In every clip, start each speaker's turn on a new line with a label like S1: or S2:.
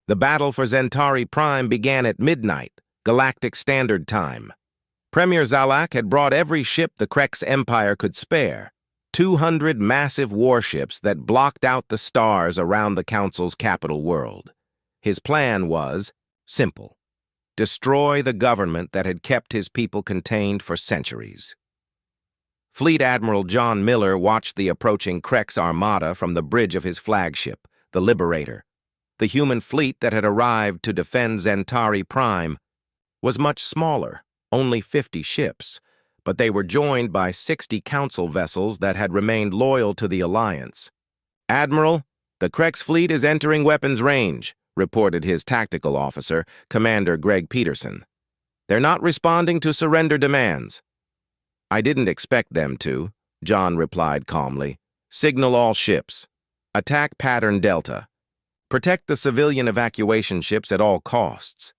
S1: The battle for Centauri Prime began at midnight, Galactic Standard Time. Premier Zalak had brought every ship the Krex Empire could spare, 200 massive warships that blocked out the stars around the Council's capital world. His plan was simple: destroy the government that had kept his people contained for centuries. Fleet Admiral John Miller watched the approaching Krex armada from the bridge of his flagship, the Liberator. The human fleet that had arrived to defend Centauri Prime was much smaller, only 50 ships, but they were joined by 60 Council vessels that had remained loyal to the Alliance. "Admiral, the Krex fleet is entering weapons range," reported his tactical officer, Commander Greg Peterson. "They're not responding to surrender demands." "I didn't expect them to," John replied calmly. "Signal all ships. Attack pattern Delta. Protect the civilian evacuation ships at all costs."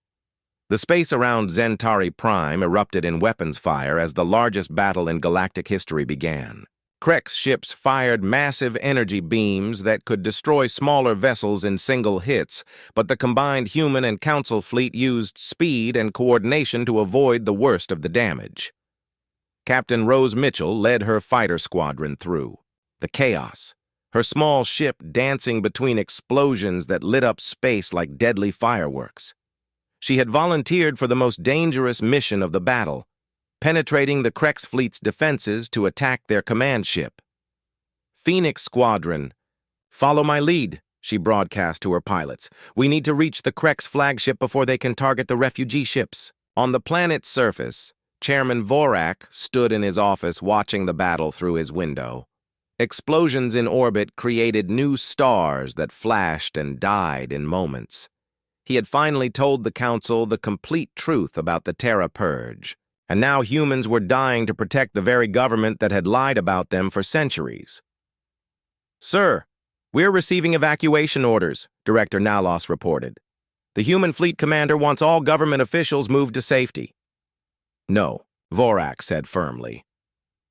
S1: The space around Centauri Prime erupted in weapons fire as the largest battle in galactic history began. Krex ships fired massive energy beams that could destroy smaller vessels in single hits, but the combined human and Council fleet used speed and coordination to avoid the worst of the damage. Captain Rose Mitchell led her fighter squadron through the chaos, her small ship dancing between explosions that lit up space like deadly fireworks. She had volunteered for the most dangerous mission of the battle, penetrating the Krex fleet's defenses to attack their command ship. "Phoenix Squadron, follow my lead," she broadcast to her pilots. "We need to reach the Krex flagship before they can target the refugee ships." On the planet's surface, Chairman Vorak stood in his office watching the battle through his window. Explosions in orbit created new stars that flashed and died in moments. He had finally told the Council the complete truth about the Terra Purge, and now humans were dying to protect the very government that had lied about them for centuries. "Sir, we're receiving evacuation orders," Director Nalos reported. "The human fleet commander wants all government officials moved to safety." "No," Vorak said firmly.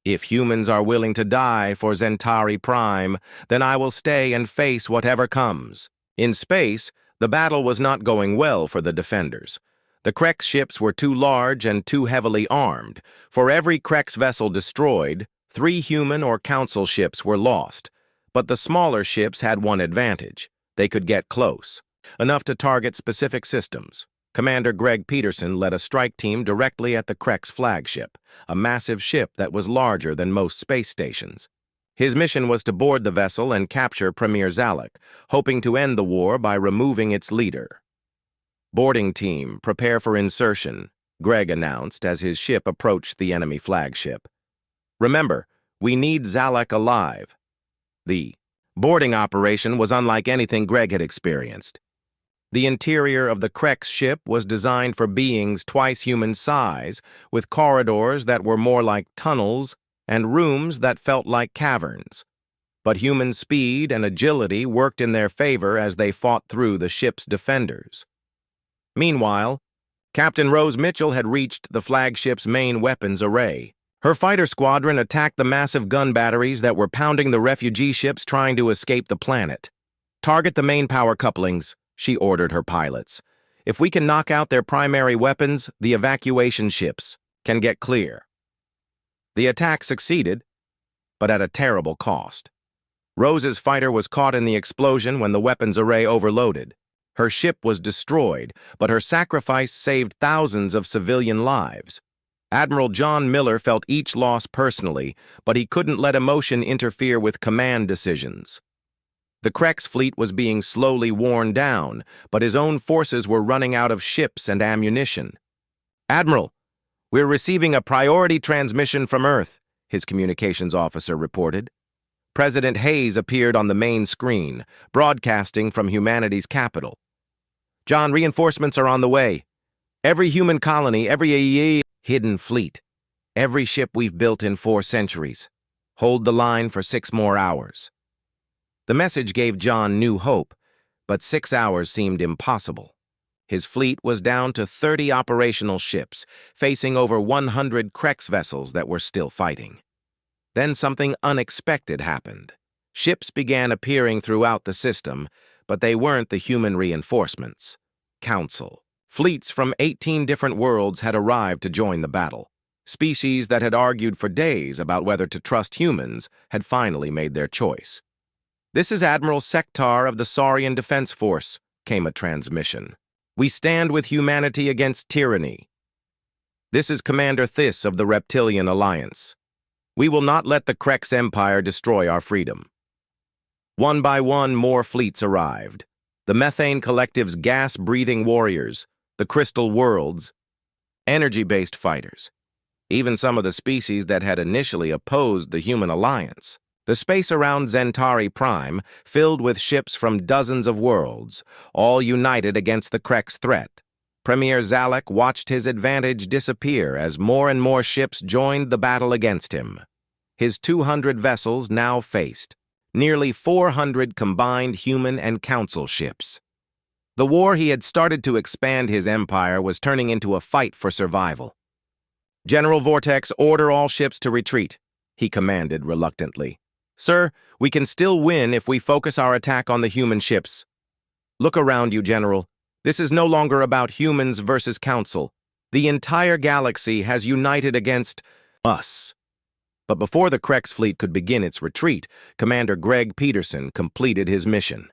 S1: "If humans are willing to die for Centauri Prime, then I will stay and face whatever comes." In space, the battle was not going well for the defenders. The Krex ships were too large and too heavily armed. For every Krex vessel destroyed, 3 human or Council ships were lost. But the smaller ships had one advantage: they could get close, enough to target specific systems. Commander Greg Peterson led a strike team directly at the Krex flagship, a massive ship that was larger than most space stations. His mission was to board the vessel and capture Premier Zalak, hoping to end the war by removing its leader. "Boarding team, prepare for insertion," Greg announced as his ship approached the enemy flagship. "Remember, we need Zalak alive." The boarding operation was unlike anything Greg had experienced. The interior of the Krex ship was designed for beings twice human size, with corridors that were more like tunnels and rooms that felt like caverns. But human speed and agility worked in their favor as they fought through the ship's defenders. Meanwhile, Captain Rose Mitchell had reached the flagship's main weapons array. Her fighter squadron attacked the massive gun batteries that were pounding the refugee ships trying to escape the planet. "Target the main power couplings," she ordered her pilots. "If we can knock out their primary weapons, the evacuation ships can get clear." The attack succeeded, but at a terrible cost. Rose's fighter was caught in the explosion when the weapons array overloaded. Her ship was destroyed, but her sacrifice saved thousands of civilian lives. Admiral John Miller felt each loss personally, but he couldn't let emotion interfere with command decisions. The Krex fleet was being slowly worn down, but his own forces were running out of ships and ammunition. "Admiral, we're receiving a priority transmission from Earth," his communications officer reported. President Hayes appeared on the main screen, broadcasting from humanity's capital. "John, reinforcements are on the way. Every human colony, every hidden fleet, every ship we've built in 4 centuries. Hold the line for 6 more hours." The message gave John new hope, but 6 hours seemed impossible. His fleet was down to 30 operational ships, facing over 100 Krex vessels that were still fighting. Then something unexpected happened. Ships began appearing throughout the system, But they weren't the human reinforcements. Council. Fleets from 18 different worlds had arrived to join the battle. Species that had argued for days about whether to trust humans had finally made their choice. "This is Admiral Sektar of the Saurian Defense Force," came a transmission. "We stand with humanity against tyranny." "This is Commander Thys of the Reptilian Alliance. We will not let the Krex Empire destroy our freedom." One by one, more fleets arrived. The Methane Collective's gas-breathing warriors, the Crystal Worlds, energy-based fighters, even some of the species that had initially opposed the human alliance. The space around Zentari Prime filled with ships from dozens of worlds, all united against the Krex threat. Premier Zalak watched his advantage disappear as more and more ships joined the battle against him. His 200 vessels now faced nearly 400 combined human and council ships. The war he had started to expand his empire was turning into a fight for survival. "General Vortex, order all ships to retreat," he commanded reluctantly. "Sir, we can still win if we focus our attack on the human ships." "Look around you, General. This is no longer about humans versus council. The entire galaxy has united against us." But before the Krex fleet could begin its retreat, Commander Greg Peterson completed his mission.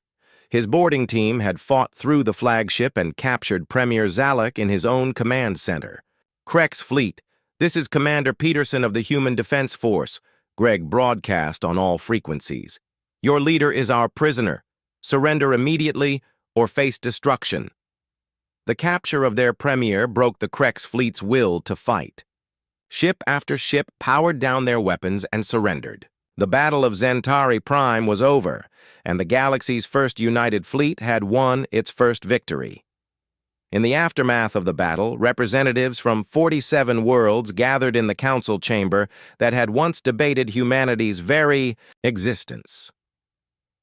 S1: His boarding team had fought through the flagship and captured Premier Zalak in his own command center. "Krex fleet, this is Commander Peterson of the Human Defense Force," Greg broadcast on all frequencies. "Your leader is our prisoner. Surrender immediately or face destruction." The capture of their premier broke the Krex fleet's will to fight. Ship after ship powered down their weapons and surrendered. The Battle of Zentari Prime was over, and the galaxy's first united fleet had won its first victory. In the aftermath of the battle, representatives from 47 worlds gathered in the council chamber that had once debated humanity's very existence.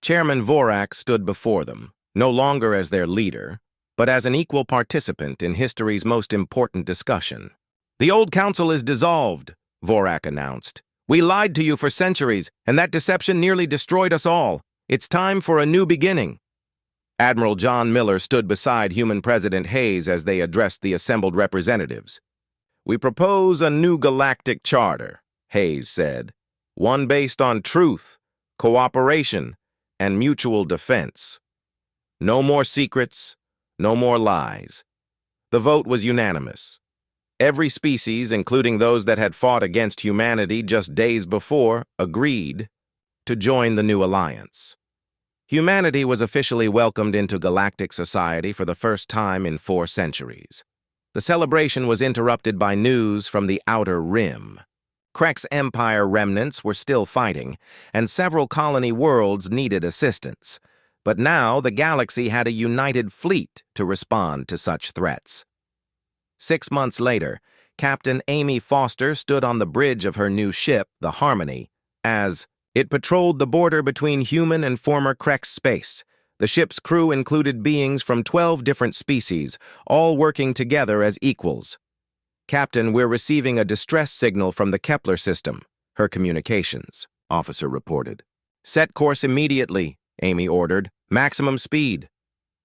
S1: Chairman Vorak stood before them, no longer as their leader, but as an equal participant in history's most important discussion. "The old council is dissolved," Vorak announced. "We lied to you for centuries, and that deception nearly destroyed us all. It's time for a new beginning." Admiral John Miller stood beside Human President Hayes as they addressed the assembled representatives. "We propose a new galactic charter," Hayes said, "one based on truth, cooperation, and mutual defense. No more secrets, no more lies." The vote was unanimous. Every species, including those that had fought against humanity just days before, agreed to join the new alliance. Humanity was officially welcomed into galactic society for the first time in 4 centuries. The celebration was interrupted by news from the Outer Rim. Krex Empire remnants were still fighting, and several colony worlds needed assistance. But now the galaxy had a united fleet to respond to such threats. 6 months later, Captain Amy Foster stood on the bridge of her new ship, the Harmony, as it patrolled the border between human and former Krex space. The ship's crew included beings from 12 different species, all working together as equals. "Captain, we're receiving a distress signal from the Kepler system," her communications officer reported. "Set course immediately," Amy ordered. "Maximum speed."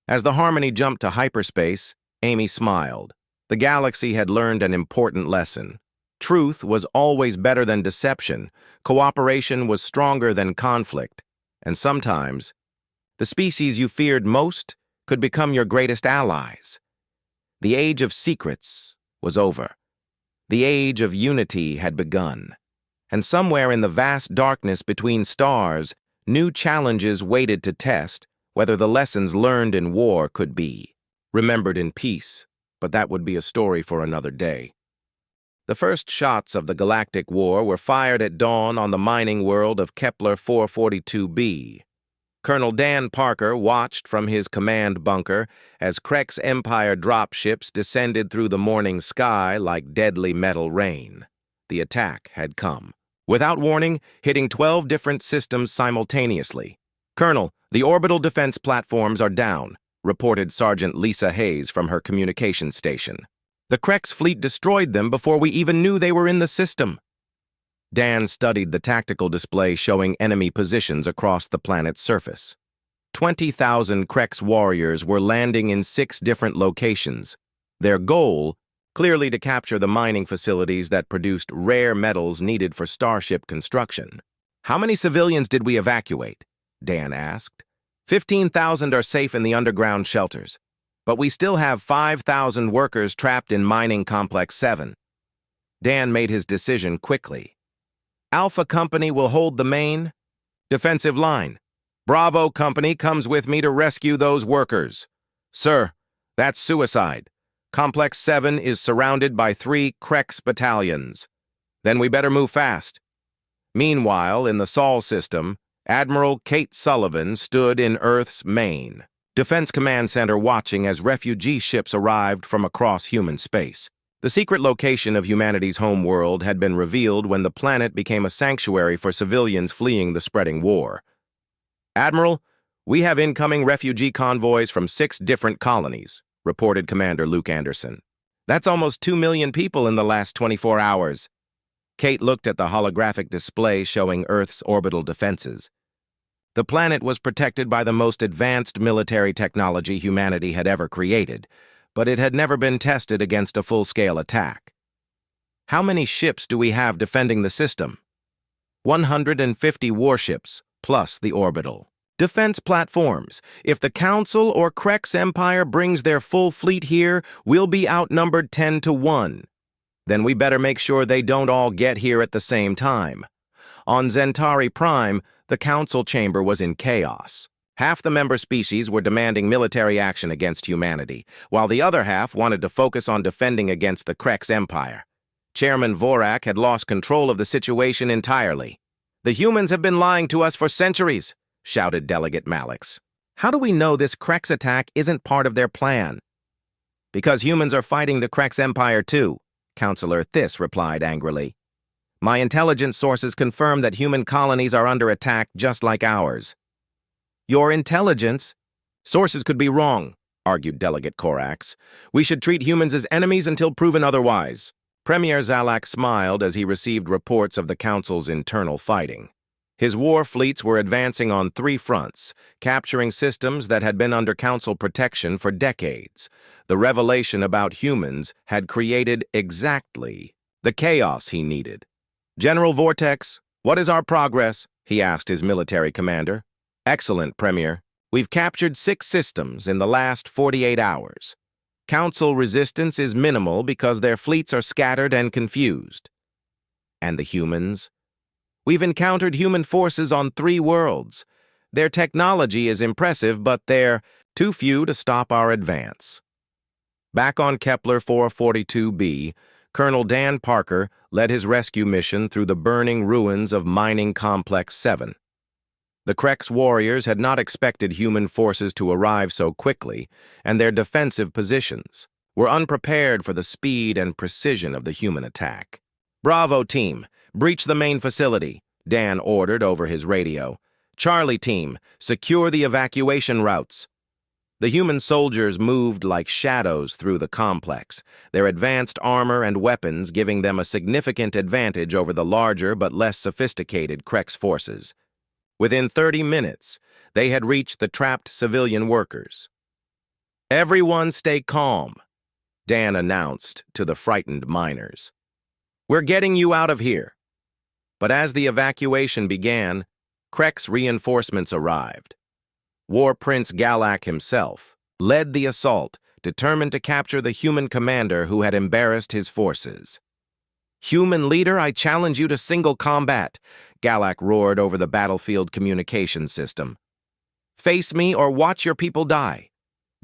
S1: As the Harmony jumped to hyperspace, Amy smiled. The galaxy had learned an important lesson. Truth was always better than deception, cooperation was stronger than conflict, and sometimes, the species you feared most could become your greatest allies. The age of secrets was over. The age of unity had begun. And somewhere in the vast darkness between stars, new challenges waited to test whether the lessons learned in war could be remembered in peace. But that would be a story for another day. The first shots of the Galactic War were fired at dawn on the mining world of Kepler 442b. Colonel Dan Parker watched from his command bunker as Krex Empire dropships descended through the morning sky like deadly metal rain. The attack had come. Without warning, hitting 12 different systems simultaneously. "Colonel, the orbital defense platforms are down," reported Sergeant Lisa Hayes from her communications station. "The Krex fleet destroyed them before we even knew they were in the system." Dan studied the tactical display showing enemy positions across the planet's surface. 20,000 Krex warriors were landing in 6 different locations. Their goal, clearly to capture the mining facilities that produced rare metals needed for starship construction. "How many civilians did we evacuate?" Dan asked. 15,000 are safe in the underground shelters, but we still have 5,000 workers trapped in Mining Complex 7. Dan made his decision quickly. "Alpha Company will hold the main defensive line. Bravo Company comes with me to rescue those workers." "Sir, that's suicide. Complex 7 is surrounded by 3 Krex battalions. Then we better move fast." Meanwhile, in the Sol system, Admiral Kate Sullivan stood in Earth's main Defense Command Center watching as refugee ships arrived from across human space. The secret location of humanity's homeworld had been revealed when the planet became a sanctuary for civilians fleeing the spreading war. "Admiral, we have incoming refugee convoys from 6 different colonies," reported Commander Luke Anderson. "That's almost 2 million people in the last 24 hours. Kate looked at the holographic display showing Earth's orbital defenses. The planet was protected by the most advanced military technology humanity had ever created, but it had never been tested against a full-scale attack. "How many ships do we have defending the system?" 150 warships, plus the orbital defense platforms. If the Council or Krex Empire brings their full fleet here, we'll be outnumbered 10 to 1. Then we better make sure they don't all get here at the same time. On Zentari Prime, the Council chamber was in chaos. Half the member species were demanding military action against humanity, while the other half wanted to focus on defending against the Krex Empire. Chairman Vorak had lost control of the situation entirely. "The humans have been lying to us for centuries," shouted Delegate Malix. "How do we know this Krex attack isn't part of their plan?" "Because humans are fighting the Krex Empire too," Counselor Thys replied angrily. "My intelligence sources confirm that human colonies are under attack just like ours." "Your intelligence? Sources could be wrong," argued Delegate Corax. "We should treat humans as enemies until proven otherwise." Premier Zalak smiled as he received reports of the Council's internal fighting. His war fleets were advancing on 3 fronts, capturing systems that had been under Council protection for decades. The revelation about humans had created exactly the chaos he needed. "General Vortex, what is our progress?" he asked his military commander. "Excellent, Premier. We've captured 6 systems in the last 48 hours. Council resistance is minimal because their fleets are scattered and confused." "And the humans?" "We've encountered human forces on 3 worlds. Their technology is impressive, but they're too few to stop our advance." Back on Kepler 442b, Colonel Dan Parker led his rescue mission through the burning ruins of Mining Complex 7. The Krex warriors had not expected human forces to arrive so quickly, and their defensive positions were unprepared for the speed and precision of the human attack. "Bravo, team! Breach the main facility," Dan ordered over his radio. "Charlie team, secure the evacuation routes." The human soldiers moved like shadows through the complex, their advanced armor and weapons giving them a significant advantage over the larger but less sophisticated Krex forces. Within 30 minutes, they had reached the trapped civilian workers. "Everyone stay calm," Dan announced to the frightened miners. "We're getting you out of here." But as the evacuation began, Krex reinforcements arrived. War Prince Galak himself led the assault, determined to capture the human commander who had embarrassed his forces. "Human leader, I challenge you to single combat," Galak roared over the battlefield communication system. "Face me or watch your people die."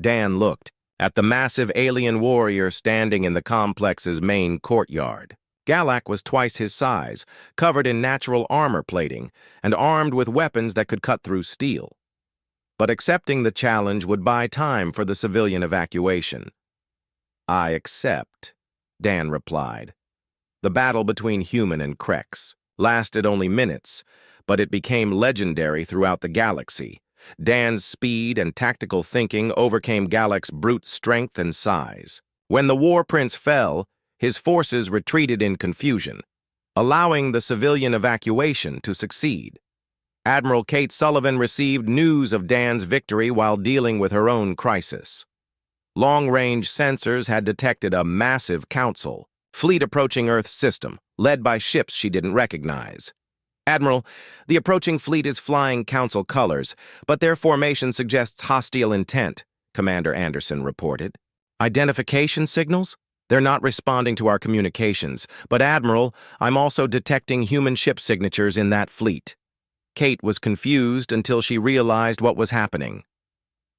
S1: Dan looked at the massive alien warrior standing in the complex's main courtyard. Galak was twice his size, covered in natural armor plating, and armed with weapons that could cut through steel. But accepting the challenge would buy time for the civilian evacuation. "I accept," Dan replied. The battle between human and Krex lasted only minutes, but it became legendary throughout the galaxy. Dan's speed and tactical thinking overcame Galak's brute strength and size. When the War Prince fell, his forces retreated in confusion, allowing the civilian evacuation to succeed. Admiral Kate Sullivan received news of Dan's victory while dealing with her own crisis. Long-range sensors had detected a massive council, fleet approaching Earth's system, led by ships she didn't recognize. Admiral, the approaching fleet is flying council colors, but their formation suggests hostile intent, Commander Anderson reported. Identification signals? They're not responding to our communications, but Admiral, I'm also detecting human ship signatures in that fleet. Kate was confused until she realized what was happening.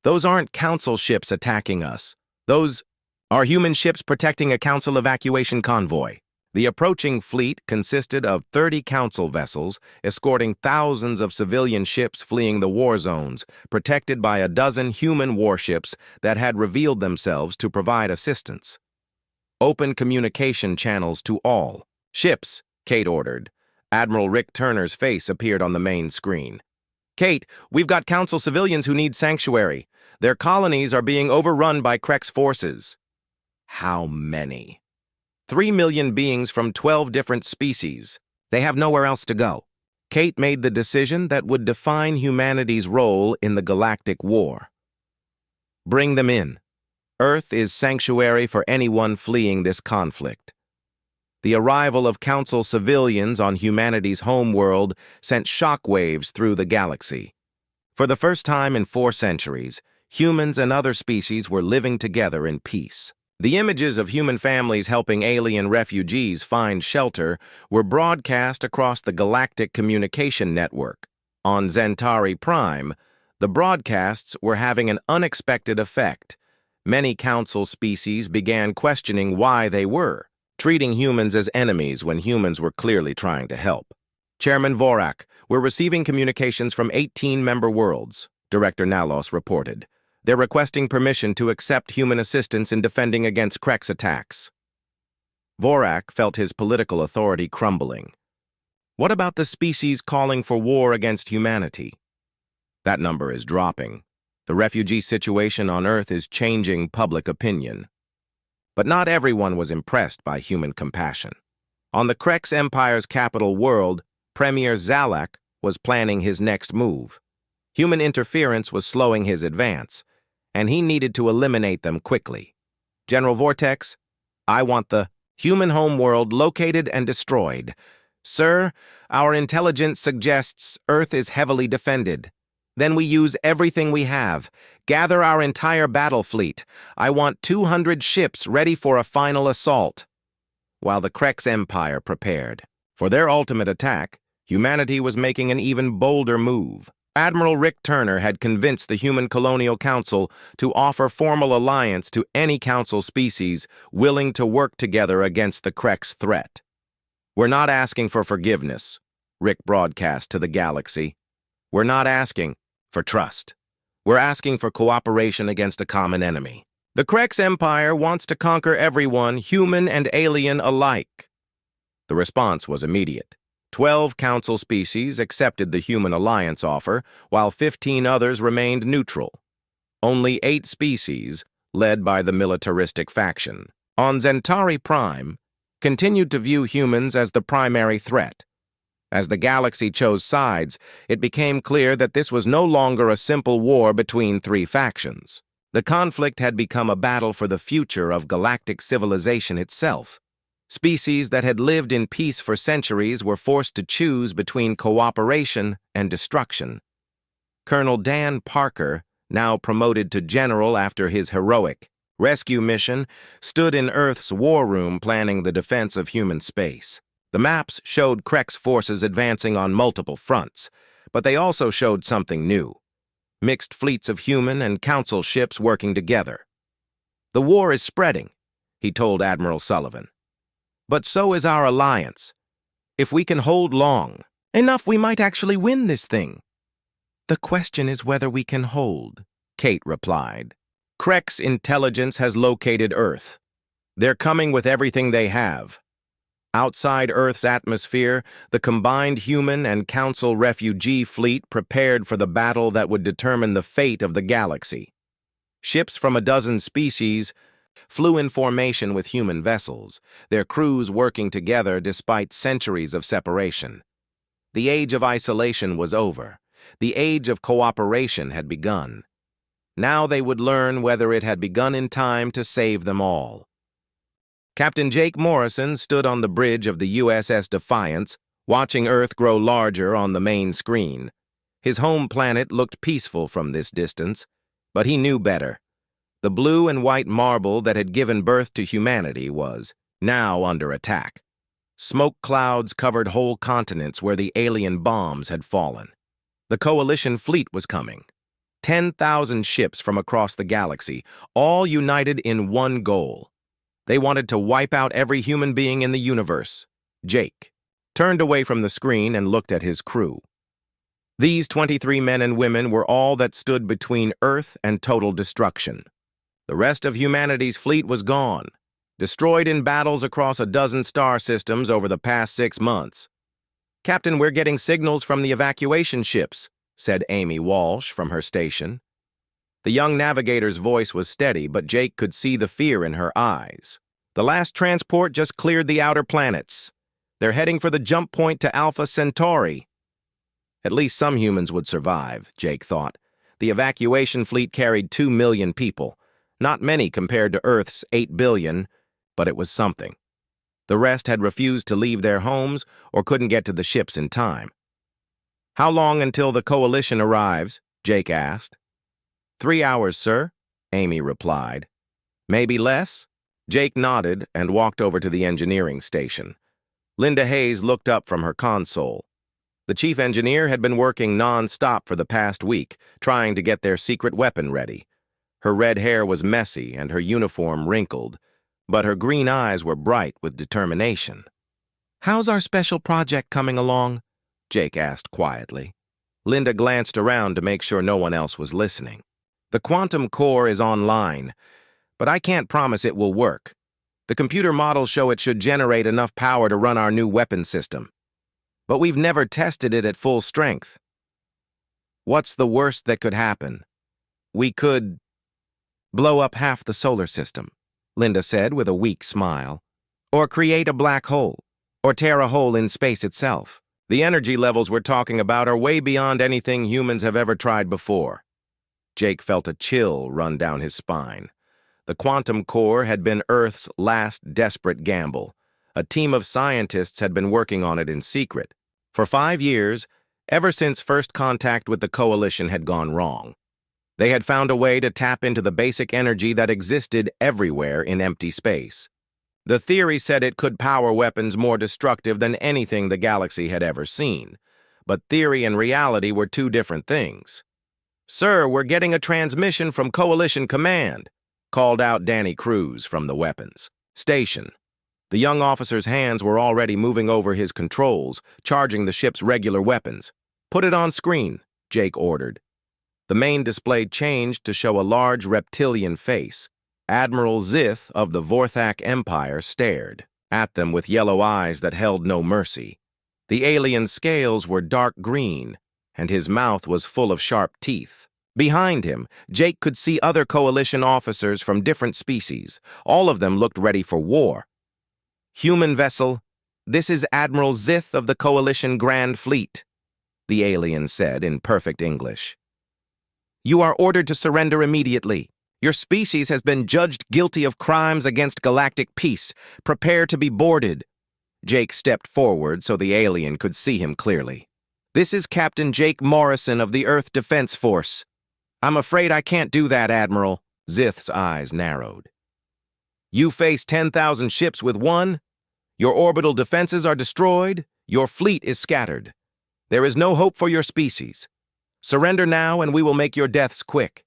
S1: Those aren't council ships attacking us. Those are human ships protecting a council evacuation convoy. The approaching fleet consisted of 30 council vessels escorting thousands of civilian ships fleeing the war zones, protected by a dozen human warships that had revealed themselves to provide assistance. Open communication channels to all. Ships, Kate ordered. Admiral Rick Turner's face appeared on the main screen. Kate, we've got council civilians who need sanctuary. Their colonies are being overrun by Krek's forces. How many? 3 million beings from 12 different species. They have nowhere else to go. Kate made the decision that would define humanity's role in the Galactic War. Bring them in. Earth is sanctuary for anyone fleeing this conflict. The arrival of council civilians on humanity's homeworld sent shockwaves through the galaxy. For the first time in 4 centuries, humans and other species were living together in peace. The images of human families helping alien refugees find shelter were broadcast across the galactic communication network. On Centauri Prime, the broadcasts were having an unexpected effect. Many council species began questioning why they were, treating humans as enemies when humans were clearly trying to help. Chairman Vorak, we're receiving communications from 18 member worlds, Director Nalos reported. They're requesting permission to accept human assistance in defending against Krek's attacks. Vorak felt his political authority crumbling. What about the species calling for war against humanity? That number is dropping. The refugee situation on Earth is changing public opinion. But not everyone was impressed by human compassion. On the Krek's Empire's capital world, Premier Zalak was planning his next move. Human interference was slowing his advance, and he needed to eliminate them quickly. General Vortex, I want the human homeworld located and destroyed. Sir, our intelligence suggests Earth is heavily defended. Then we use everything we have. Gather our entire battle fleet. I want 200 ships ready for a final assault. While the Krek's Empire prepared. For their ultimate attack, humanity was making an even bolder move. Admiral Rick Turner had convinced the Human Colonial Council to offer formal alliance to any council species willing to work together against the Krek's threat. We're not asking for forgiveness, Rick broadcast to the galaxy. We're not asking for trust. We're asking for cooperation against a common enemy. The Krek's Empire wants to conquer everyone, human and alien alike. The response was immediate. 12 council species accepted the human alliance offer, while 15 others remained neutral. Only 8 species, led by the militaristic faction, on Centauri Prime, continued to view humans as the primary threat. As the galaxy chose sides, it became clear that this was no longer a simple war between 3 factions. The conflict had become a battle for the future of galactic civilization itself. Species that had lived in peace for centuries were forced to choose between cooperation and destruction. Colonel Dan Parker, now promoted to general after his heroic rescue mission, stood in Earth's war room planning the defense of human space. The maps showed Krek's forces advancing on multiple fronts, but they also showed something new. Mixed fleets of human and council ships working together. The war is spreading, he told Admiral Sullivan. But so is our alliance. If we can hold long enough, we might actually win this thing. The question is whether we can hold, Kate replied. Krek's intelligence has located Earth. They're coming with everything they have. Outside Earth's atmosphere, the combined human and council refugee fleet prepared for the battle that would determine the fate of the galaxy. Ships from a dozen species flew in formation with human vessels, their crews working together despite centuries of separation. The age of isolation was over. The age of cooperation had begun. Now they would learn whether it had begun in time to save them all. Captain Jake Morrison stood on the bridge of the USS Defiance, watching Earth grow larger on the main screen. His home planet looked peaceful from this distance, but he knew better. The blue and white marble that had given birth to humanity was now under attack. Smoke clouds covered whole continents where the alien bombs had fallen. The coalition fleet was coming. 10,000 ships from across the galaxy, all united in one goal. They wanted to wipe out every human being in the universe. Jake turned away from the screen and looked at his crew. These 23 men and women were all that stood between Earth and total destruction. The rest of humanity's fleet was gone, destroyed in battles across a dozen star systems over the past 6 months. "Captain, we're getting signals from the evacuation ships," said Amy Walsh from her station. The young navigator's voice was steady, but Jake could see the fear in her eyes. "The last transport just cleared the outer planets. They're heading for the jump point to Alpha Centauri." At least some humans would survive, Jake thought. The evacuation fleet carried 2 million people. Not many compared to Earth's 8 billion, but it was something. The rest had refused to leave their homes or couldn't get to the ships in time. "How long until the coalition arrives?" Jake asked. 3 hours, sir," Amy replied. "Maybe less?" Jake nodded and walked over to the engineering station. Linda Hayes looked up from her console. The chief engineer had been working non-stop for the past week, trying to get their secret weapon ready. Her red hair was messy and her uniform wrinkled, but her green eyes were bright with determination. "How's our special project coming along?" Jake asked quietly. Linda glanced around to make sure no one else was listening. "The quantum core is online, but I can't promise it will work. The computer models show it should generate enough power to run our new weapon system. But we've never tested it at full strength." "What's the worst that could happen?" "We could blow up half the solar system," Linda said with a weak smile. "Or create a black hole, or tear a hole in space itself. The energy levels we're talking about are way beyond anything humans have ever tried before." Jake felt a chill run down his spine. The quantum core had been Earth's last desperate gamble. A team of scientists had been working on it in secret. For 5 years, ever since first contact with the coalition had gone wrong. They had found a way to tap into the basic energy that existed everywhere in empty space. The theory said it could power weapons more destructive than anything the galaxy had ever seen. But theory and reality were two different things. "Sir, we're getting a transmission from Coalition Command," called out Danny Cruz from the weapons station. The young officer's hands were already moving over his controls, charging the ship's regular weapons. "Put it on screen," Jake ordered. The main display changed to show a large reptilian face. Admiral Zith of the Vorthak Empire stared at them with yellow eyes that held no mercy. The alien's scales were dark green, and his mouth was full of sharp teeth. Behind him, Jake could see other coalition officers from different species. All of them looked ready for war. "Human vessel, this is Admiral Zith of the Coalition Grand Fleet," the alien said in perfect English. "You are ordered to surrender immediately. Your species has been judged guilty of crimes against galactic peace. Prepare to be boarded." Jake stepped forward so the alien could see him clearly. "This is Captain Jake Morrison of the Earth Defense Force." "I'm afraid I can't do that, Admiral." Zith's eyes narrowed. "You face 10,000 ships with one. Your orbital defenses are destroyed. Your fleet is scattered. There is no hope for your species. Surrender now and we will make your deaths quick."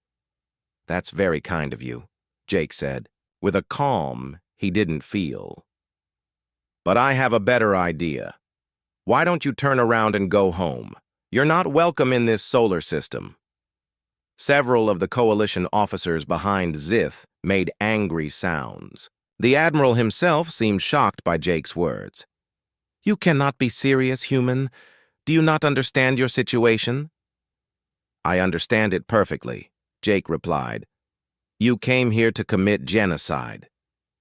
S1: "That's very kind of you," Jake said, with a calm he didn't feel. "But I have a better idea. Why don't you turn around and go home? You're not welcome in this solar system." Several of the coalition officers behind Zith made angry sounds. The Admiral himself seemed shocked by Jake's words. "You cannot be serious, human. Do you not understand your situation?" "I understand it perfectly," Jake replied. "You came here to commit genocide.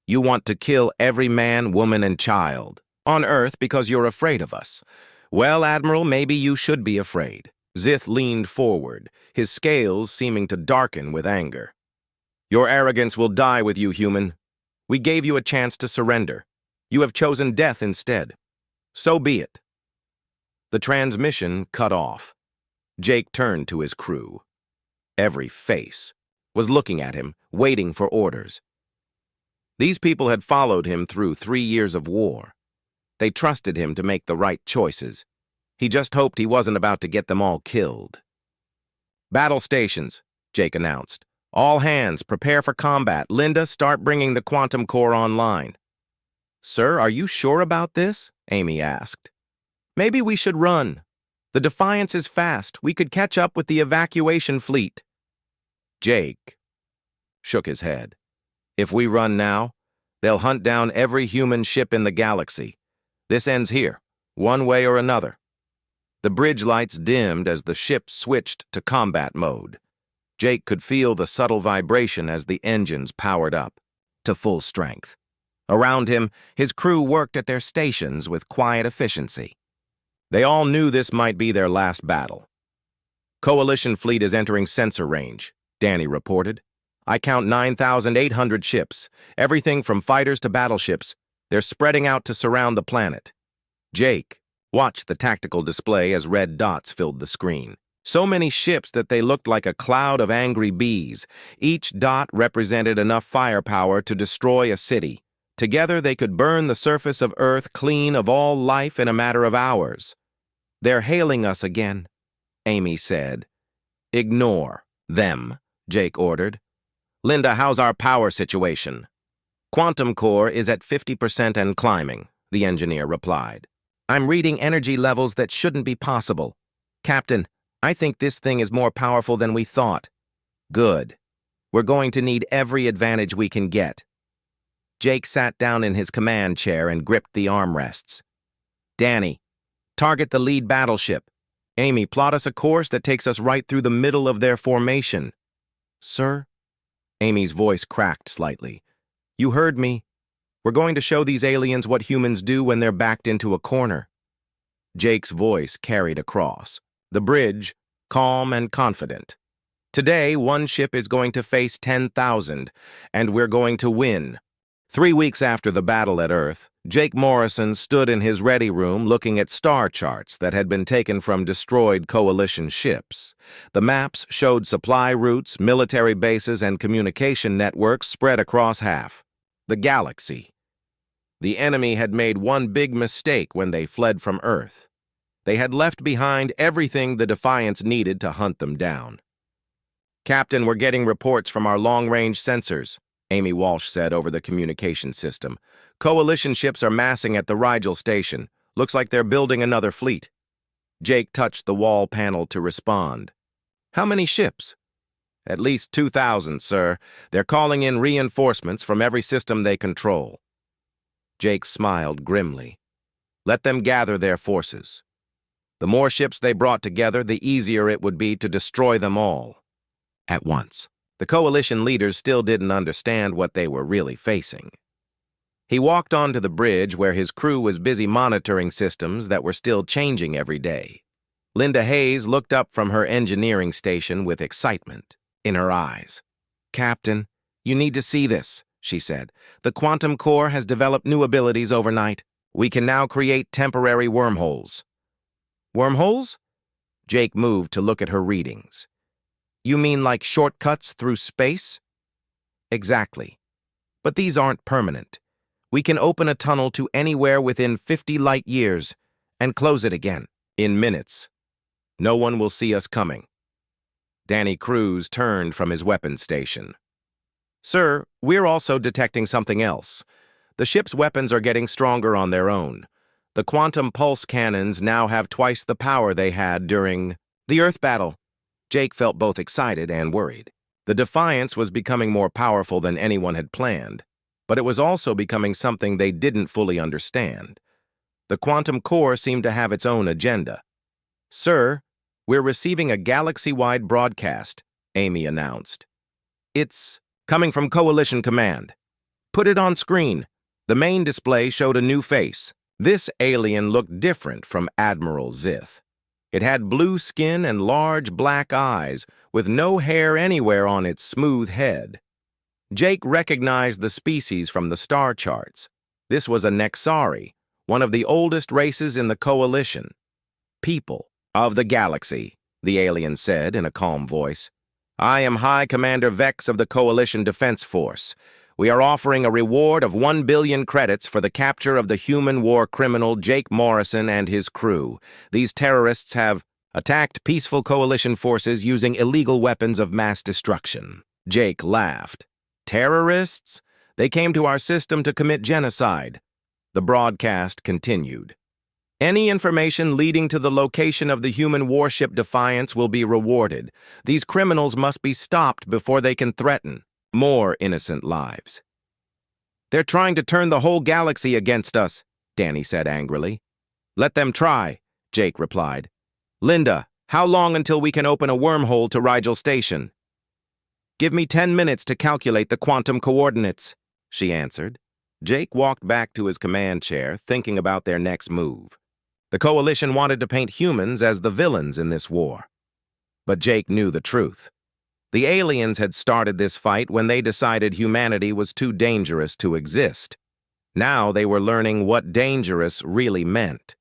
S1: You want to kill every man, woman, and child on Earth because you're afraid of us. Well, Admiral, maybe you should be afraid. Zith leaned forward, his scales seeming to darken with anger. Your arrogance will die with you, human. We gave you a chance to surrender. You have chosen death instead. So be it. The transmission cut off. Jake turned to his crew. Every face was looking at him, waiting for orders. These people had followed him through 3 years of war. They trusted him to make the right choices. He just hoped he wasn't about to get them all killed. Battle stations, Jake announced. All hands, prepare for combat. Linda, start bringing the quantum core online. Sir, are you sure about this? Amy asked. Maybe we should run. The Defiance is fast. We could catch up with the evacuation fleet. Jake shook his head. If we run now, they'll hunt down every human ship in the galaxy. This ends here, one way or another. The bridge lights dimmed as the ship switched to combat mode. Jake could feel the subtle vibration as the engines powered up to full strength. Around him, his crew worked at their stations with quiet efficiency. They all knew this might be their last battle. Coalition fleet is entering sensor range, Danny reported. I count 9,800 ships, everything from fighters to battleships. They're spreading out to surround the planet. Jake watched the tactical display as red dots filled the screen. So many ships that they looked like a cloud of angry bees. Each dot represented enough firepower to destroy a city. Together they could burn the surface of Earth clean of all life in a matter of hours. They're hailing us again, Amy said. Ignore them, Jake ordered. Linda, how's our power situation? Quantum core is at 50% and climbing, the engineer replied. I'm reading energy levels that shouldn't be possible. Captain, I think this thing is more powerful than we thought. Good. We're going to need every advantage we can get. Jake sat down in his command chair and gripped the armrests. Danny, target the lead battleship. Amy, plot us a course that takes us right through the middle of their formation. Sir? Amy's voice cracked slightly. You heard me. We're going to show these aliens what humans do when they're backed into a corner. Jake's voice carried across. The bridge, calm and confident. Today, one ship is going to face 10,000, and we're going to win. 3 weeks after the battle at Earth, Jake Morrison stood in his ready room looking at star charts that had been taken from destroyed coalition ships. The maps showed supply routes, military bases, and communication networks spread across half the galaxy. The enemy had made one big mistake when they fled from Earth. They had left behind everything the Defiance needed to hunt them down. Captain, we're getting reports from our long-range sensors, Amy Walsh said over the communication system. Coalition ships are massing at the Rigel station. Looks like they're building another fleet. Jake touched the wall panel to respond. How many ships? At least 2,000, sir. They're calling in reinforcements from every system they control. Jake smiled grimly. Let them gather their forces. The more ships they brought together, the easier it would be to destroy them all at once. The coalition leaders still didn't understand what they were really facing. He walked onto the bridge where his crew was busy monitoring systems that were still changing every day. Linda Hayes looked up from her engineering station with excitement in her eyes. Captain, you need to see this, she said. The quantum core has developed new abilities overnight. We can now create temporary wormholes. Wormholes? Jake moved to look at her readings. You mean like shortcuts through space? Exactly. But these aren't permanent. We can open a tunnel to anywhere within 50 light years and close it again in minutes. No one will see us coming. Danny Cruz turned from his weapons station. Sir, we're also detecting something else. The ship's weapons are getting stronger on their own. The quantum pulse cannons now have twice the power they had during the Earth battle. Jake felt both excited and worried. The Defiance was becoming more powerful than anyone had planned, but it was also becoming something they didn't fully understand. The quantum core seemed to have its own agenda. Sir, we're receiving a galaxy-wide broadcast, Amy announced. It's coming from Coalition Command. Put it on screen. The main display showed a new face, This alien looked different from Admiral Zith. It had blue skin and large black eyes, with no hair anywhere on its smooth head. Jake recognized the species from the star charts. This was a Nexari, one of the oldest races in the Coalition. "People of the galaxy," the alien said in a calm voice. "I am High Commander Vex of the Coalition Defense Force. We are offering a reward of 1 billion credits for the capture of the human war criminal Jake Morrison and his crew. These terrorists have attacked peaceful Coalition forces using illegal weapons of mass destruction." Jake laughed. "Terrorists? They came to our system to commit genocide." The broadcast continued. "Any information leading to the location of the human warship Defiance will be rewarded. These criminals must be stopped before they can threaten more innocent lives." "They're trying to turn the whole galaxy against us," Danny said angrily. "Let them try," Jake replied. "Linda, how long until we can open a wormhole to Rigel Station?" "Give me 10 minutes to calculate the quantum coordinates," she answered. Jake walked back to his command chair, thinking about their next move. The Coalition wanted to paint humans as the villains in this war. But Jake knew the truth. The aliens had started this fight when they decided humanity was too dangerous to exist. Now they were learning what dangerous really meant.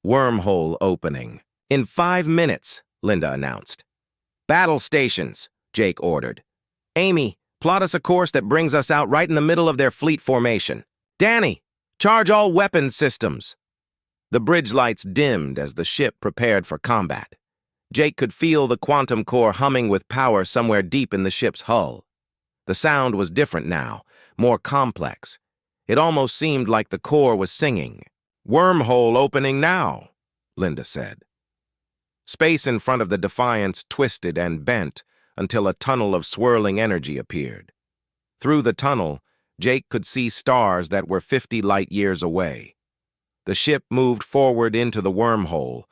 S1: "Wormhole opening. In 5 minutes," Linda announced. "Battle stations," Jake ordered. "Amy, plot us a course that brings us out right in the middle of their fleet formation. Danny, charge all weapons systems." The bridge lights dimmed as the ship prepared for combat. Jake could feel the quantum core humming with power somewhere deep in the ship's hull. The sound was different now, more complex. It almost seemed like the core was singing. "Wormhole opening now," Linda said. Space in front of the Defiance twisted and bent until a tunnel of swirling energy appeared. Through the tunnel, Jake could see stars that were 50 light-years away. The ship moved forward into the wormhole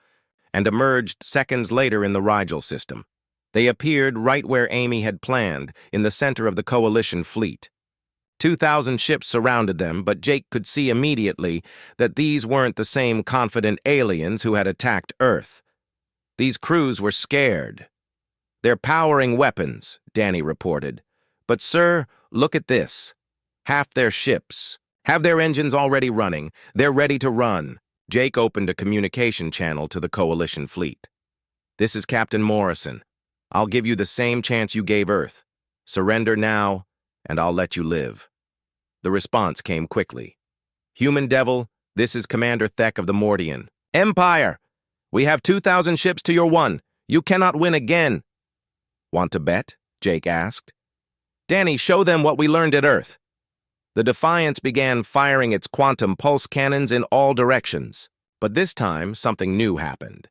S1: and emerged seconds later in the Rigel system. They appeared right where Amy had planned, in the center of the Coalition fleet. 2,000 ships surrounded them, but Jake could see immediately that these weren't the same confident aliens who had attacked Earth. These crews were scared. "They're powering weapons," Danny reported. "But, sir, look at this. Half their ships have their engines already running. They're ready to run." Jake opened a communication channel to the Coalition fleet. "This is Captain Morrison. I'll give you the same chance you gave Earth. Surrender now, and I'll let you live." The response came quickly. "Human Devil, this is Commander Thek of the Mordian. Empire! We have 2,000 ships to your 1. You cannot win again." "Want to bet?" Jake asked. "Danny, show them what we learned at Earth." The Defiance began firing its quantum pulse cannons in all directions. But this time, something new happened.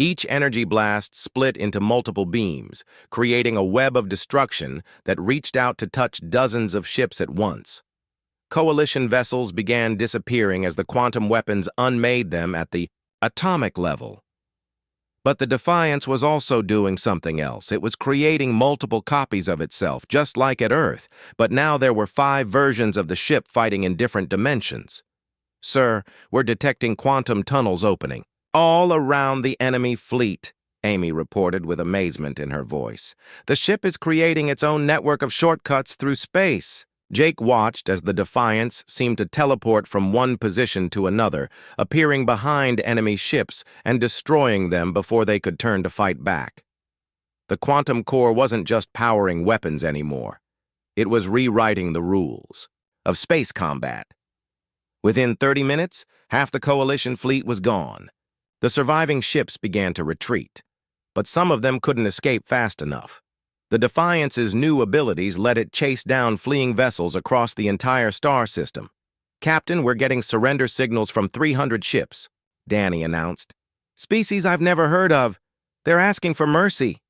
S1: Each energy blast split into multiple beams, creating a web of destruction that reached out to touch dozens of ships at once. Coalition vessels began disappearing as the quantum weapons unmade them at the atomic level. But the Defiance was also doing something else. It was creating multiple copies of itself, just like at Earth, but now there were 5 versions of the ship fighting in different dimensions. "Sir, we're detecting quantum tunnels opening all around the enemy fleet," Amy reported with amazement in her voice. "The ship is creating its own network of shortcuts through space." Jake watched as the Defiance seemed to teleport from one position to another, appearing behind enemy ships and destroying them before they could turn to fight back. The quantum core wasn't just powering weapons anymore. It was rewriting the rules of space combat. Within 30 minutes, half the Coalition fleet was gone. The surviving ships began to retreat, but some of them couldn't escape fast enough. The Defiance's new abilities let it chase down fleeing vessels across the entire star system. "Captain, we're getting surrender signals from 300 ships," Danny announced. "Species I've never heard of. They're asking for mercy."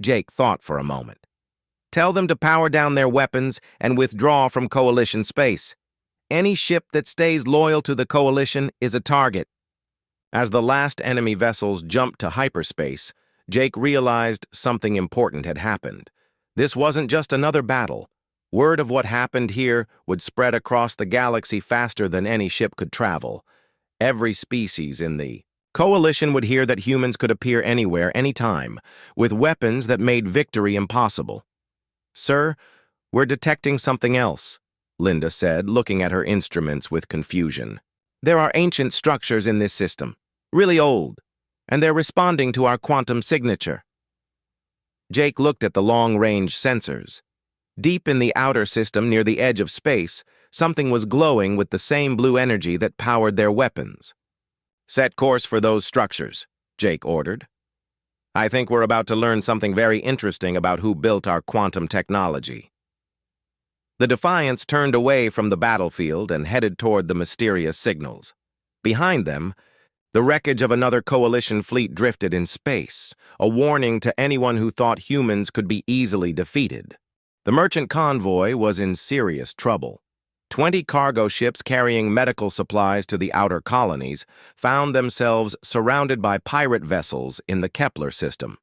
S1: Jake thought for a moment. "Tell them to power down their weapons and withdraw from Coalition space. Any ship that stays loyal to the Coalition is a target." As the last enemy vessels jumped to hyperspace, Jake realized something important had happened. This wasn't just another battle. Word of what happened here would spread across the galaxy faster than any ship could travel. Every species in the coalition would hear that humans could appear anywhere, anytime, with weapons that made victory impossible. "Sir, we're detecting something else," Linda said, looking at her instruments with confusion. "There are ancient structures in this system, really old, and they're responding to our quantum signature." Jake looked at the long-range sensors. Deep in the outer system near the edge of space, something was glowing with the same blue energy that powered their weapons. "Set course for those structures," Jake ordered. "I think we're about to learn something very interesting about who built our quantum technology." The Defiance turned away from the battlefield and headed toward the mysterious signals. Behind them, the wreckage of another coalition fleet drifted in space, a warning to anyone who thought humans could be easily defeated. The merchant convoy was in serious trouble. 20 cargo ships carrying medical supplies to the outer colonies found themselves surrounded by pirate vessels in the Kepler system.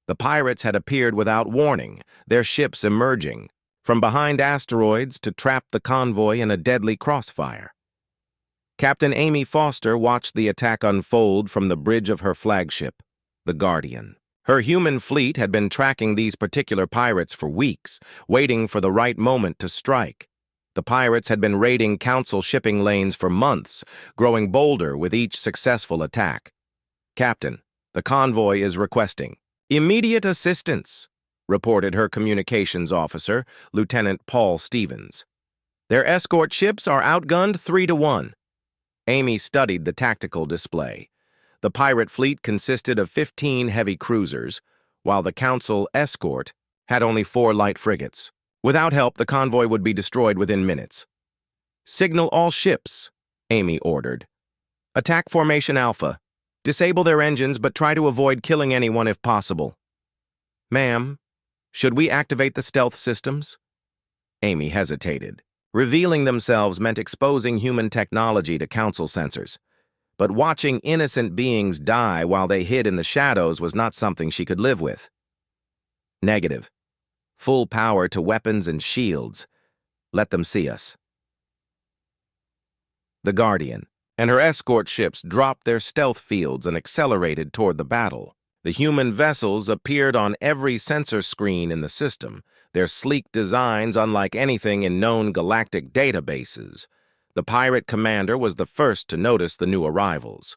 S1: The pirates had appeared without warning, their ships emerging from behind asteroids to trap the convoy in a deadly crossfire. Captain Amy Foster watched the attack unfold from the bridge of her flagship, the Guardian. Her human fleet had been tracking these particular pirates for weeks, waiting for the right moment to strike. The pirates had been raiding Council shipping lanes for months, growing bolder with each successful attack. "Captain, the convoy is requesting immediate assistance," reported her communications officer, Lieutenant Paul Stevens. "Their escort ships are outgunned 3-1. Amy studied the tactical display. The pirate fleet consisted of 15 heavy cruisers, while the Council escort had only 4 light frigates. Without help, the convoy would be destroyed within minutes. "Signal all ships," Amy ordered. "Attack Formation Alpha. Disable their engines, but try to avoid killing anyone if possible." "Ma'am, should we activate the stealth systems?" Amy hesitated. Revealing themselves meant exposing human technology to Council sensors. But watching innocent beings die while they hid in the shadows was not something she could live with. "Negative. Full power to weapons and shields. Let them see us." The Guardian and her escort ships dropped their stealth fields and accelerated toward the battle. The human vessels appeared on every sensor screen in the system, their sleek designs unlike anything in known galactic databases. The pirate commander was the first to notice the new arrivals.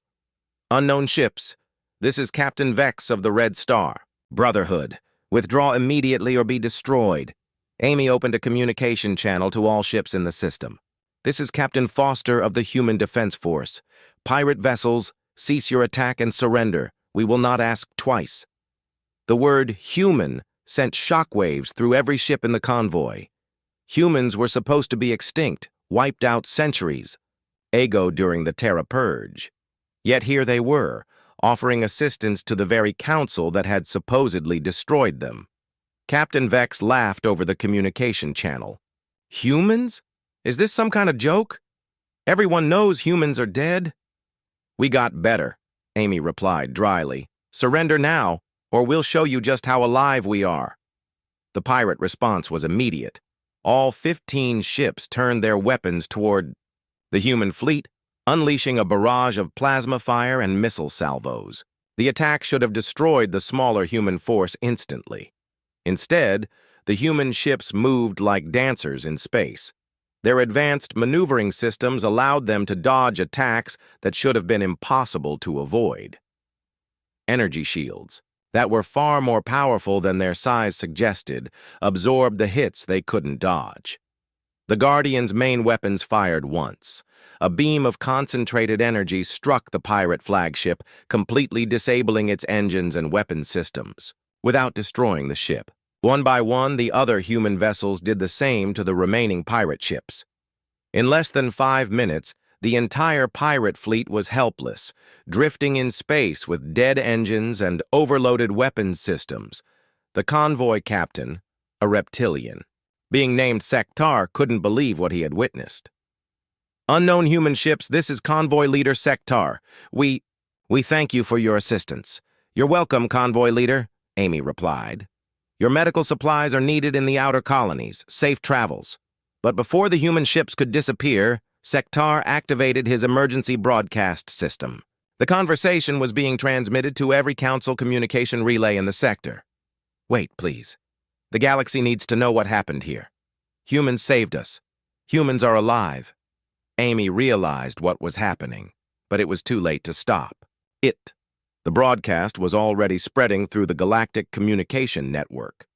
S1: "Unknown ships. This is Captain Vex of the Red Star. Brotherhood. Withdraw immediately or be destroyed." Amy opened a communication channel to all ships in the system. "This is Captain Foster of the Human Defense Force. Pirate vessels, cease your attack and surrender. We will not ask twice." The word human sent shockwaves through every ship in the convoy. Humans were supposed to be extinct, wiped out centuries ago during the Terra Purge. Yet here they were, offering assistance to the very council that had supposedly destroyed them. Captain Vex laughed over the communication channel. "Humans? Is this some kind of joke? Everyone knows humans are dead." "We got better," Amy replied dryly. "Surrender now, or we'll show you just how alive we are." The pirate response was immediate. All 15 ships turned their weapons toward the human fleet, unleashing a barrage of plasma fire and missile salvos. The attack should have destroyed the smaller human force instantly. Instead, the human ships moved like dancers in space. Their advanced maneuvering systems allowed them to dodge attacks that should have been impossible to avoid. Energy shields, that were far more powerful than their size suggested, absorbed the hits they couldn't dodge. The Guardian's main weapons fired once. A beam of concentrated energy struck the pirate flagship, completely disabling its engines and weapon systems, without destroying the ship. One by one, the other human vessels did the same to the remaining pirate ships. In less than 5 minutes, the entire pirate fleet was helpless, drifting in space with dead engines and overloaded weapons systems. The convoy captain, a reptilian, being named Sektar, couldn't believe what he had witnessed. "Unknown human ships, this is convoy leader Sektar. We thank you for your assistance." "You're welcome, convoy leader," Amy replied. Your medical supplies are needed in the outer colonies. Safe travels. But before the human ships could disappear, Sektar activated his emergency broadcast system. The conversation was being transmitted to every council communication relay in the sector. Wait, please. The galaxy needs to know what happened here. Humans saved us. Humans are alive. Amy realized what was happening, but it was too late to stop. The broadcast was already spreading through the Galactic Communication Network.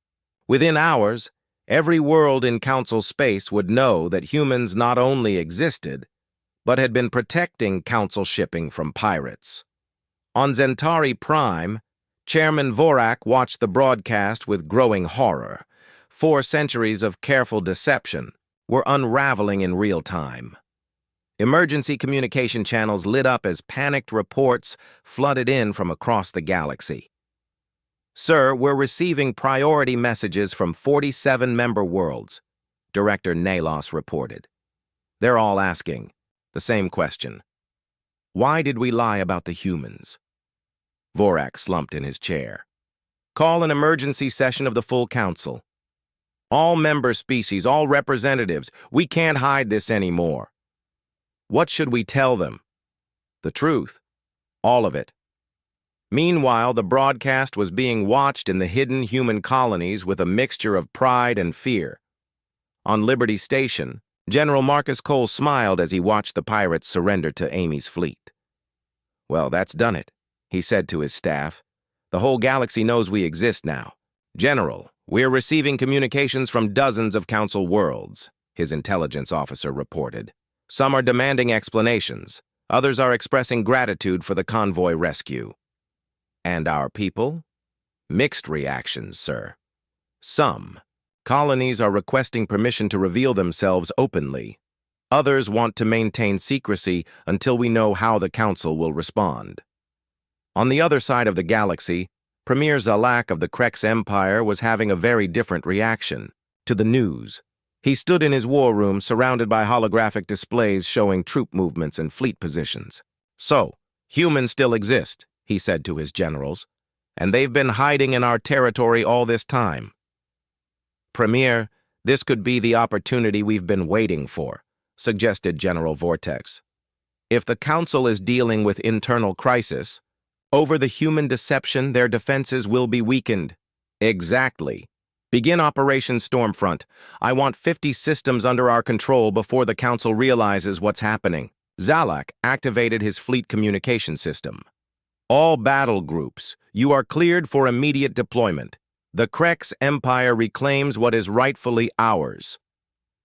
S1: Within hours, every world in Council space would know that humans not only existed, but had been protecting Council shipping from pirates. On Zentari Prime, Chairman Vorak watched the broadcast with growing horror. 4 centuries of careful deception were unraveling in real time. Emergency communication channels lit up as panicked reports flooded in from across the galaxy. Sir, we're receiving priority messages from 47 member worlds, Director Nalos reported. They're all asking the same question. Why did we lie about the humans? Vorak slumped in his chair. Call an emergency session of the full council. All member species, all representatives, we can't hide this anymore. What should we tell them? The truth. All of it. Meanwhile, the broadcast was being watched in the hidden human colonies with a mixture of pride and fear. On Liberty Station, General Marcus Cole smiled as he watched the pirates surrender to Amy's fleet. Well, that's done it, he said to his staff. The whole galaxy knows we exist now. General, we're receiving communications from dozens of Council worlds, his intelligence officer reported. Some are demanding explanations. Others are expressing gratitude for the convoy rescue. And our people? Mixed reactions, sir. Some colonies are requesting permission to reveal themselves openly. Others want to maintain secrecy until we know how the Council will respond. On the other side of the galaxy, Premier Zalak of the Krex Empire was having a very different reaction to the news. He stood in his war room surrounded by holographic displays showing troop movements and fleet positions. So, humans still exist, he said to his generals, and they've been hiding in our territory all this time. Premier, this could be the opportunity we've been waiting for, suggested General Vortex. If the Council is dealing with internal crisis, over the human deception, their defenses will be weakened. Exactly. Begin Operation Stormfront. I want 50 systems under our control before the Council realizes what's happening. Zalak activated his fleet communication system. All battle groups, you are cleared for immediate deployment. The Krex Empire reclaims what is rightfully ours.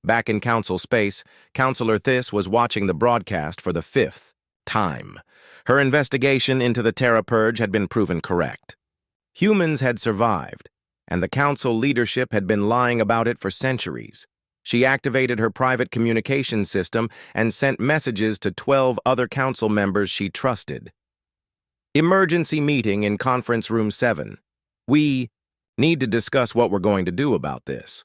S1: Back in Council space, Councilor Thys was watching the broadcast for the 5th time. Her investigation into the Terra Purge had been proven correct. Humans had survived, and the Council leadership had been lying about it for centuries. She activated her private communication system and sent messages to 12 other Council members she trusted. Emergency meeting in Conference Room 7. We need to discuss what we're going to do about this.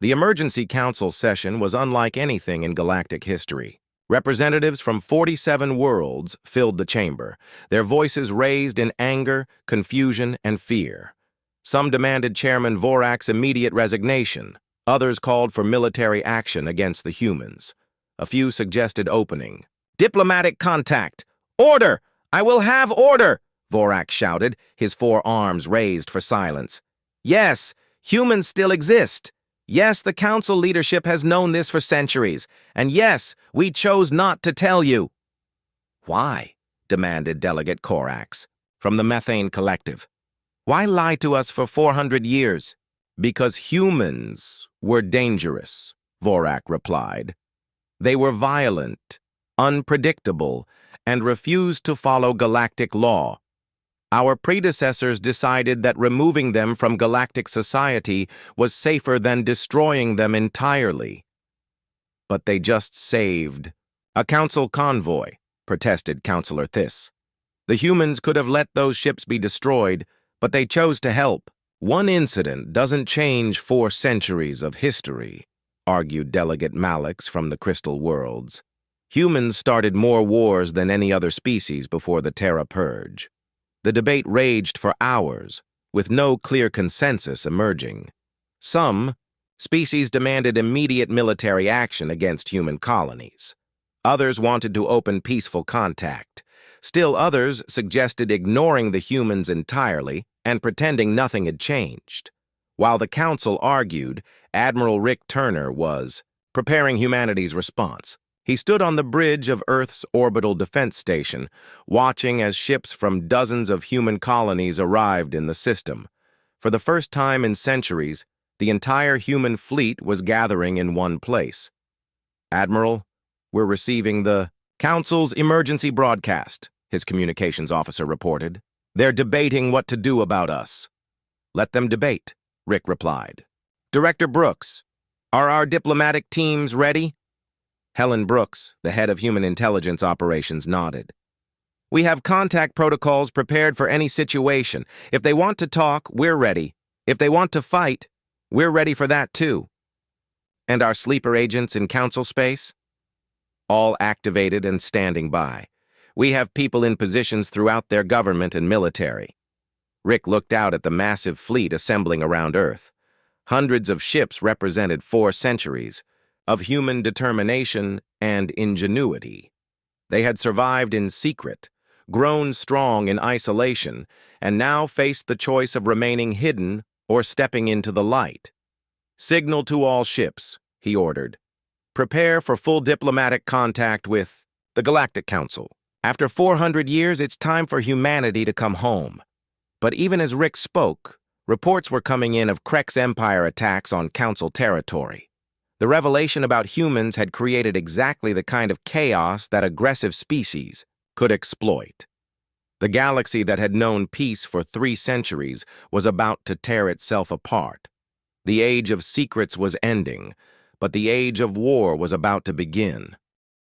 S1: The Emergency Council session was unlike anything in galactic history. Representatives from 47 worlds filled the chamber, their voices raised in anger, confusion, and fear. Some demanded Chairman Vorak's immediate resignation. Others called for military action against the humans. A few suggested opening. Diplomatic contact! Order! I will have order! Vorak shouted, his 4 arms raised for silence. Yes, humans still exist. Yes, the Council leadership has known this for centuries. And yes, we chose not to tell you. Why? Demanded Delegate Korax from the Methane Collective. Why lie to us for 400 years? Because humans were dangerous, Vorak replied. They were violent, unpredictable, and refused to follow galactic law. Our predecessors decided that removing them from galactic society was safer than destroying them entirely. But they just saved a Council convoy, protested Councilor Thys. The humans could have let those ships be destroyed, but they chose to help. One incident doesn't change 4 centuries of history, argued Delegate Malix from the Crystal Worlds. Humans started more wars than any other species before the Terra Purge. The debate raged for hours, with no clear consensus emerging. Some species demanded immediate military action against human colonies. Others wanted to open peaceful contact. Still others suggested ignoring the humans entirely and pretending nothing had changed. While the Council argued, Admiral Rick Turner was preparing humanity's response. He stood on the bridge of Earth's orbital defense station, watching as ships from dozens of human colonies arrived in the system. For the first time in centuries, the entire human fleet was gathering in one place. "Admiral, we're receiving the Council's emergency broadcast," his communications officer reported. "They're debating what to do about us." "Let them debate," Rick replied. "Director Brooks, are our diplomatic teams ready?" Helen Brooks, the head of Human Intelligence Operations, nodded. "We have contact protocols prepared for any situation. If they want to talk, we're ready. If they want to fight, we're ready for that too." "And our sleeper agents in Council space?" "All activated and standing by. We have people in positions throughout their government and military." Rick looked out at the massive fleet assembling around Earth. Hundreds of ships represented 4 centuries of human determination and ingenuity. They had survived in secret, grown strong in isolation, and now faced the choice of remaining hidden or stepping into the light. "Signal to all ships," he ordered. "Prepare for full diplomatic contact with the Galactic Council. After 400 years, it's time for humanity to come home." But even as Rick spoke, reports were coming in of Krex Empire attacks on Council territory. The revelation about humans had created exactly the kind of chaos that aggressive species could exploit. The galaxy that had known peace for 3 centuries was about to tear itself apart. The age of secrets was ending, but the age of war was about to begin.